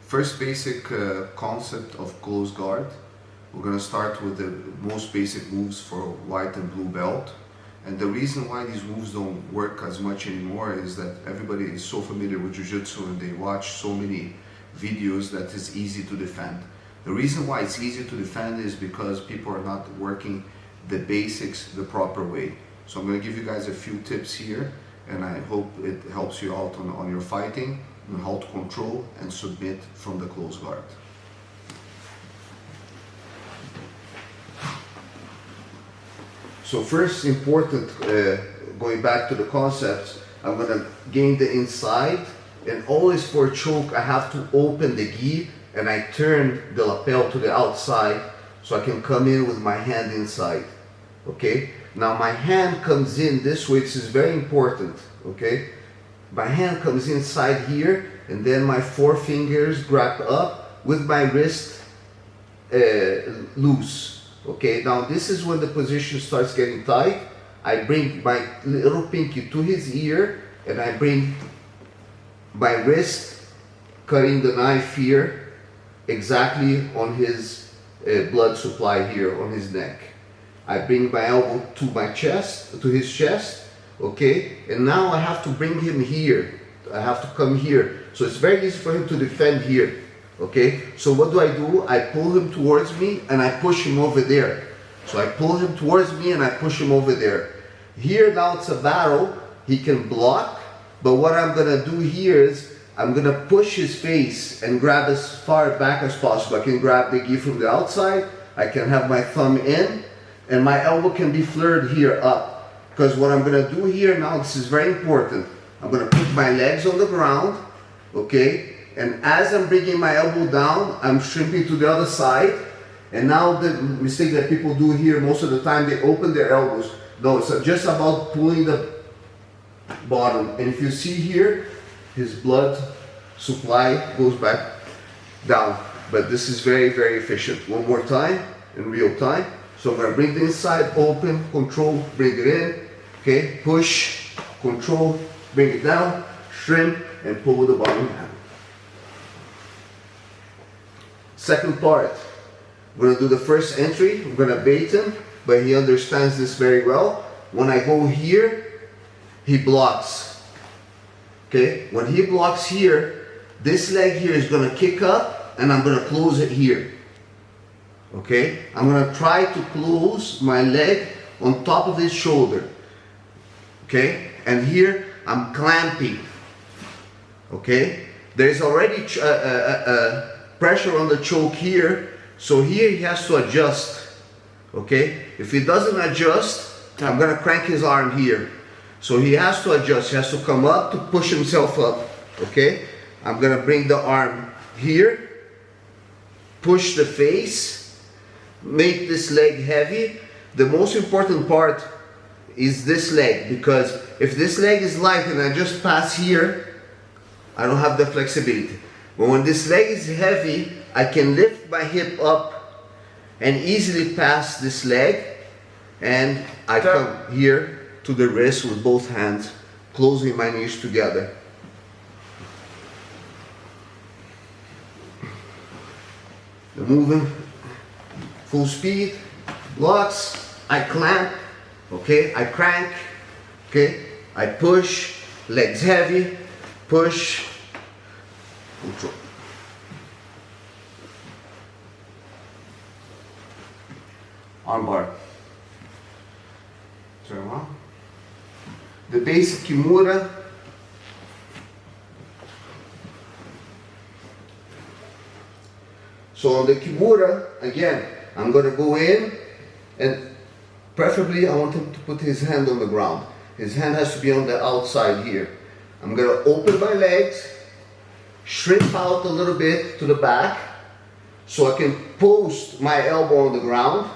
First basic concept of close guard. We're going to start with the most basic moves for white and blue belt. And the reason why these moves don't work as much anymore is that everybody is so familiar with Jiu-Jitsu and they watch so many videos that it's easy to defend. The reason why it's easy to defend is because people are not working the basics the proper way. So I'm going to give you guys a few tips here, and I hope it helps you out on your fighting and how to control and submit from the close guard. So first important, going back to the concepts, I'm going to gain the inside, and always for a choke I have to open the gi and I turn the lapel to the outside so I can come in with my hand inside. Okay, now my hand comes in this way. This is very important. Okay, my hand comes inside here, and then my four fingers grab up with my wrist loose. Okay, now this is when the position starts getting tight. I bring my little pinky to his ear, and I bring my wrist, cutting the knife here, exactly on his blood supply here on his neck. I bring my elbow to my chest, to his chest, okay? And now I have to bring him here. I have to come here. So it's very easy for him to defend here, okay? So what do? I pull him towards me and I push him over there. So I pull him towards me and I push him over there. Here now it's a battle. He can block, but what I'm gonna do here is I'm gonna push his face and grab as far back as possible. I can grab the gi from the outside. I can have my thumb in, and my elbow can be flared here up. Because what I'm going to do here now, this is very important. I'm going to put my legs on the ground, okay? And as I'm bringing my elbow down, I'm shrimping to the other side. And now the mistake that people do here most of the time, they open their elbows. No, it's just about pulling the bottom. And if you see here, his blood supply goes back down. But this is very, very efficient. One more time, in real time. So I'm going to bring the inside, open, control, bring it in, okay, push, control, bring it down, shrimp, and pull with the bottom down. Second part, we're going to do the first entry. I'm going to bait him, but he understands this very well. When I go here, he blocks. Okay, when he blocks here, this leg here is going to kick up, and I'm going to close it here. Okay, I'm going to try to close my leg on top of his shoulder. Okay, and here I'm clamping. Okay, there's already pressure on the choke here, so here he has to adjust. Okay, if he doesn't adjust, I'm going to crank his arm here. So he has to adjust, he has to come up to push himself up. Okay, I'm going to bring the arm here, push the face, make this leg heavy. The most important part is this leg, because if this leg is light and I just pass here, I don't have the flexibility. But when this leg is heavy, I can lift my hip up and easily pass this leg, and I come here to the wrist with both hands, closing my knees together. The movement, full speed, blocks, I clamp, okay, I crank, okay, I push, legs heavy, push, control. Armbar. Turn around. The basic Kimura. So on the Kimura, again, I'm going to go in, and preferably I want him to put his hand on the ground. His hand has to be on the outside here. I'm going to open my legs, shrimp out a little bit to the back, so I can post my elbow on the ground.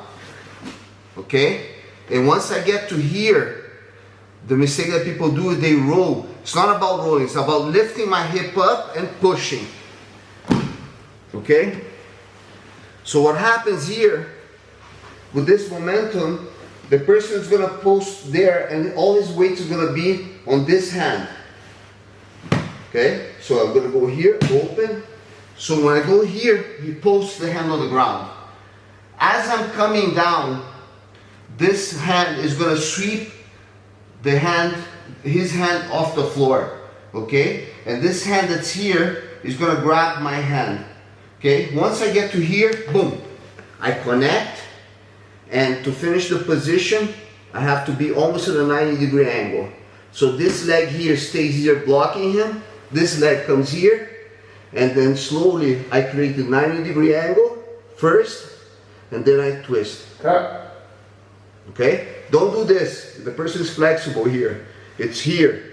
Okay? And once I get to here, the mistake that people do is they roll. It's not about rolling, it's about lifting my hip up and pushing. Okay? So what happens here, with this momentum, the person is going to post there and all his weight is going to be on this hand. Okay, so I'm going to go here, open, So when I go here, he posts the hand on the ground. As I'm coming down, this hand is going to sweep the hand, his hand off the floor, okay? And this hand that's here is going to grab my hand, okay? Once I get to here, boom, I connect, and to finish the position, I have to be almost at a 90-degree angle. So this leg here stays here blocking him, this leg comes here, and then slowly I create a 90-degree angle first, and then I twist. Cut. Okay? Don't do this. The person is flexible here. It's here.